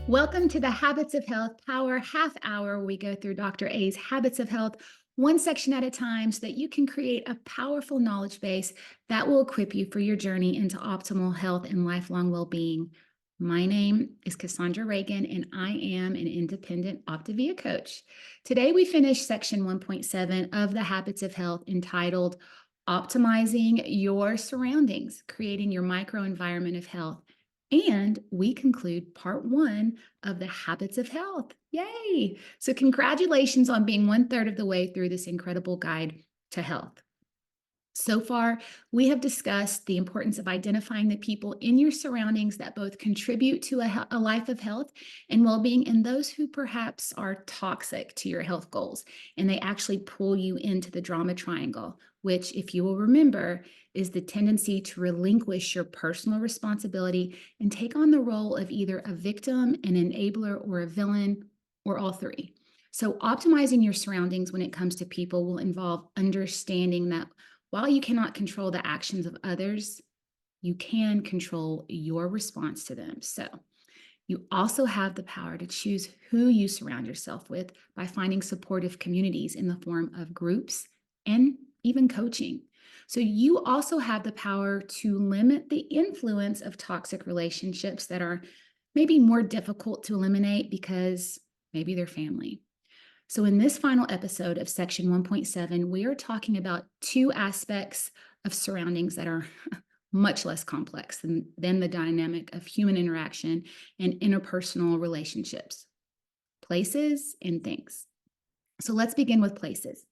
Welcome to the Habits of Health Power Half Hour. We go through Dr. A's Habits of Health one section at a time so that you can create a powerful knowledge base that will equip you for your journey into optimal health and lifelong well-being. My name is Cassondra Reagan, and I am an independent Optavia coach. Today, we finish section 1.7 of the Habits of Health entitled Optimizing Your Surroundings, Creating Your Microenvironment of Health. And we conclude part one of the habits of health. Yay! So, congratulations on being 1/3 of the way through this incredible guide to health. So far, we have discussed the importance of identifying the people in your surroundings that both contribute to a life of health and well being, and those who perhaps are toxic to your health goals. And they actually pull you into the drama triangle, which, if you will remember, is the tendency to relinquish your personal responsibility and take on the role of either a victim, an enabler, or a villain, or all three. So, optimizing your surroundings when it comes to people will involve understanding that while you cannot control the actions of others, you can control your response to them. So, you also have the power to choose who you surround yourself with by finding supportive communities in the form of groups and even coaching. So, you also have the power to limit the influence of toxic relationships that are maybe more difficult to eliminate because maybe they're family. So, in this final episode of section 1.7, we are talking about two aspects of surroundings that are much less complex than the dynamic of human interaction and interpersonal relationships: places and things. So, let's begin with places.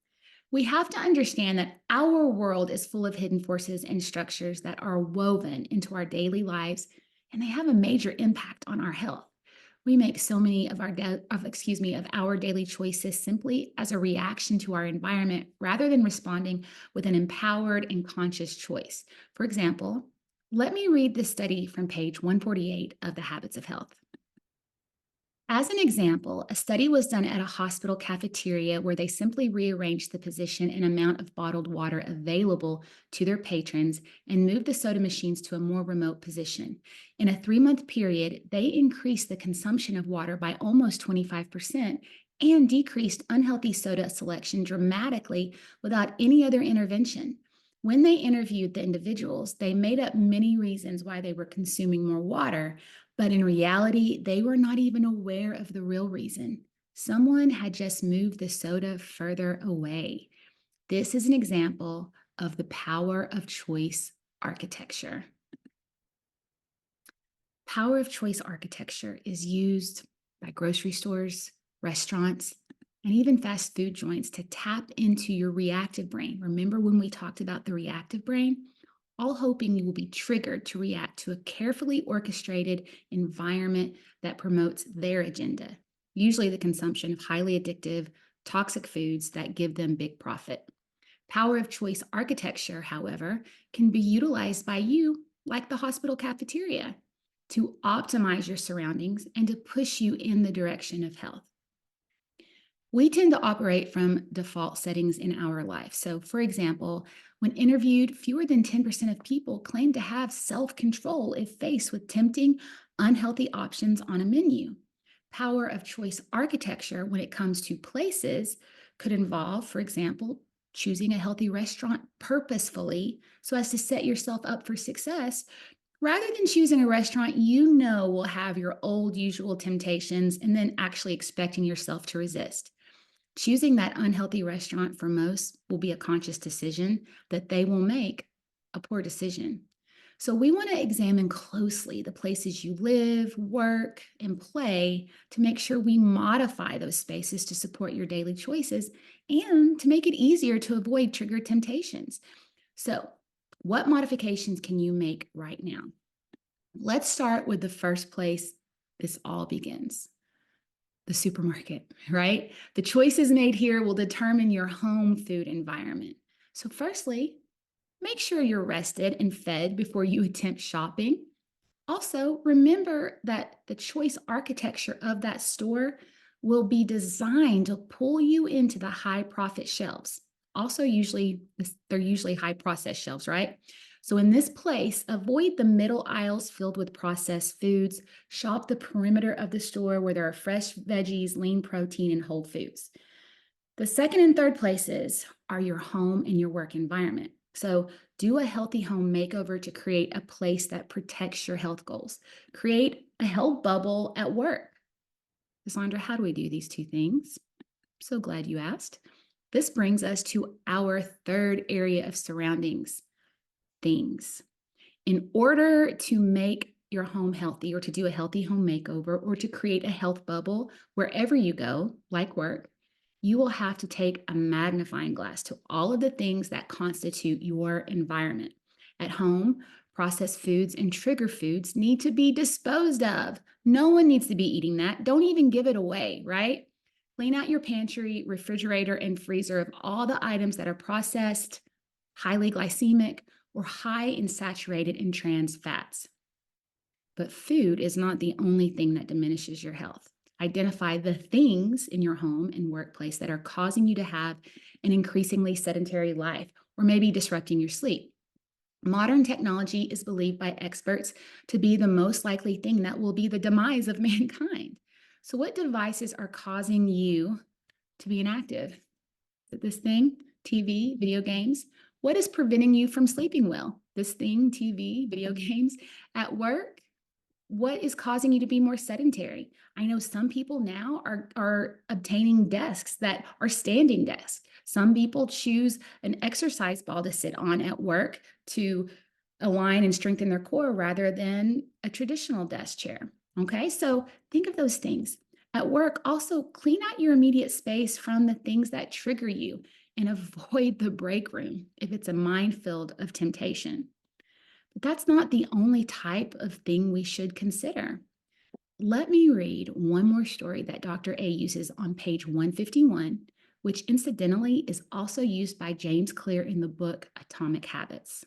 We have to understand that our world is full of hidden forces and structures that are woven into our daily lives, and they have a major impact on our health. We make so many of our daily choices simply as a reaction to our environment rather than responding with an empowered and conscious choice. For example, let me read this study from page 148 of the Habits of Health. As an example, a study was done at a hospital cafeteria where they simply rearranged the position and amount of bottled water available to their patrons and moved the soda machines to a more remote position. In a 3-month period, they increased the consumption of water by almost 25% and decreased unhealthy soda selection dramatically without any other intervention. When they interviewed the individuals, they made up many reasons why they were consuming more water, but in reality, they were not even aware of the real reason. Someone had just moved the soda further away. This is an example of the power of choice architecture. Power of choice architecture is used by grocery stores, restaurants, and even fast food joints to tap into your reactive brain. Remember when we talked about the reactive brain? All hoping you will be triggered to react to a carefully orchestrated environment that promotes their agenda, usually the consumption of highly addictive, toxic foods that give them big profit. Power of choice architecture, however, can be utilized by you, like the hospital cafeteria, to optimize your surroundings and to push you in the direction of health. We tend to operate from default settings in our life. So, for example, when interviewed, fewer than 10% of people claim to have self control if faced with tempting, unhealthy options on a menu. Power of choice architecture, when it comes to places, could involve, for example, choosing a healthy restaurant purposefully so as to set yourself up for success, rather than choosing a restaurant you know will have your old usual temptations and then actually expecting yourself to resist. Choosing that unhealthy restaurant for most will be a conscious decision that they will make a poor decision. So, we want to examine closely the places you live, work, and play to make sure we modify those spaces to support your daily choices and to make it easier to avoid trigger temptations. So, what modifications can you make right now? Let's start with the first place this all begins: the supermarket, right? The choices made here will determine your home food environment. So, firstly, make sure you're rested and fed before you attempt shopping. Also, remember that the choice architecture of that store will be designed to pull you into the high profit shelves. Also, they're usually high processed shelves, right? So in this place, avoid the middle aisles filled with processed foods. Shop the perimeter of the store where there are fresh veggies, lean protein, and whole foods. The second and third places are your home and your work environment. So do a healthy home makeover to create a place that protects your health goals. Create a health bubble at work. Cassondra, how do we do these two things? So glad you asked. This brings us to our third area of surroundings, things. In order to make your home healthy or to do a healthy home makeover or to create a health bubble wherever you go, like work, you will have to take a magnifying glass to all of the things that constitute your environment. At home, processed foods and trigger foods need to be disposed of. No one needs to be eating that. Don't even give it away, right? Clean out your pantry, refrigerator, and freezer of all the items that are processed, highly glycemic, or high in saturated and trans fats. But food is not the only thing that diminishes your health. Identify the things in your home and workplace that are causing you to have an increasingly sedentary life or maybe disrupting your sleep. Modern technology is believed by experts to be the most likely thing that will be the demise of mankind. So, what devices are causing you to be inactive? Is it this thing, TV, video games? What is preventing you from sleeping well? This thing, TV, video games. At work, what is causing you to be more sedentary? I know some people now are obtaining desks that are standing desks. Some people choose an exercise ball to sit on at work to align and strengthen their core rather than a traditional desk chair. Okay, so think of those things. At work, also clean out your immediate space from the things that trigger you and avoid the break room if it's a minefield of temptation. But that's not the only type of thing we should consider. Let me read one more story that Dr. A uses on page 151, which incidentally is also used by James Clear in the book Atomic Habits.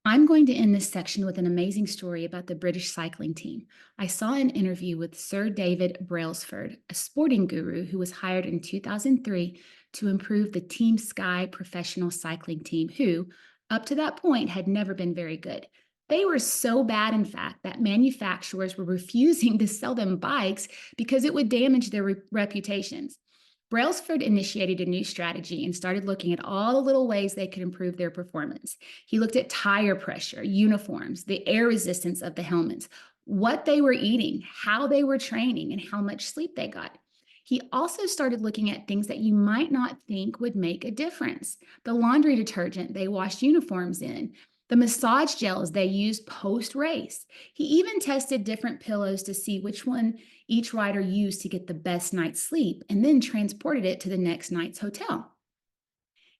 I'm going to end this section with an amazing story about the British cycling team. I saw an interview with Sir David Brailsford, a sporting guru who was hired in 2003 to improve the Team Sky professional cycling team, who, up to that point, had never been very good. They were so bad, in fact, that manufacturers were refusing to sell them bikes because it would damage their reputations. Brailsford initiated a new strategy and started looking at all the little ways they could improve their performance. He looked at tire pressure, uniforms, the air resistance of the helmets, what they were eating, how they were training, and how much sleep they got. He also started looking at things that you might not think would make a difference. The laundry detergent they washed uniforms in, the massage gels they used post-race. He even tested different pillows to see which one each rider used to get the best night's sleep and then transported it to the next night's hotel.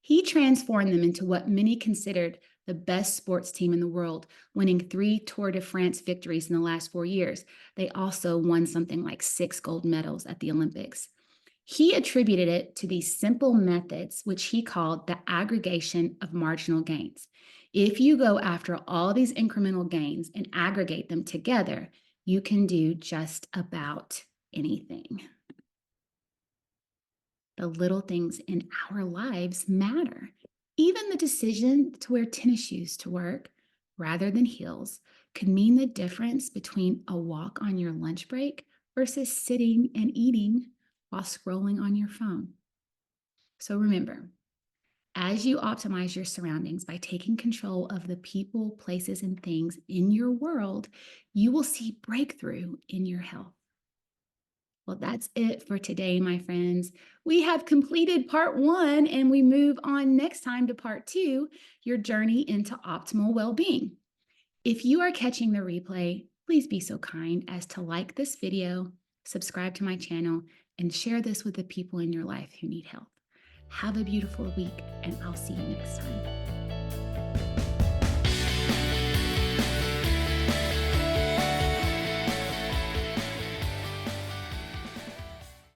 He transformed them into what many considered the best sports team in the world, winning 3 Tour de France victories in the last 4 years. They also won something like 6 gold medals at the Olympics. He attributed it to these simple methods, which he called the aggregation of marginal gains. If you go after all these incremental gains and aggregate them together, you can do just about anything. The little things in our lives matter. Even the decision to wear tennis shoes to work rather than heels could mean the difference between a walk on your lunch break versus sitting and eating while scrolling on your phone. So remember, as you optimize your surroundings by taking control of the people, places, and things in your world, you will see breakthrough in your health. Well, that's it for today, my friends. We have completed part 1 and we move on next time to part 2, your journey into optimal well-being. If you are catching the replay, please be so kind as to like this video, subscribe to my channel, and share this with the people in your life who need help. Have a beautiful week, and I'll see you next time.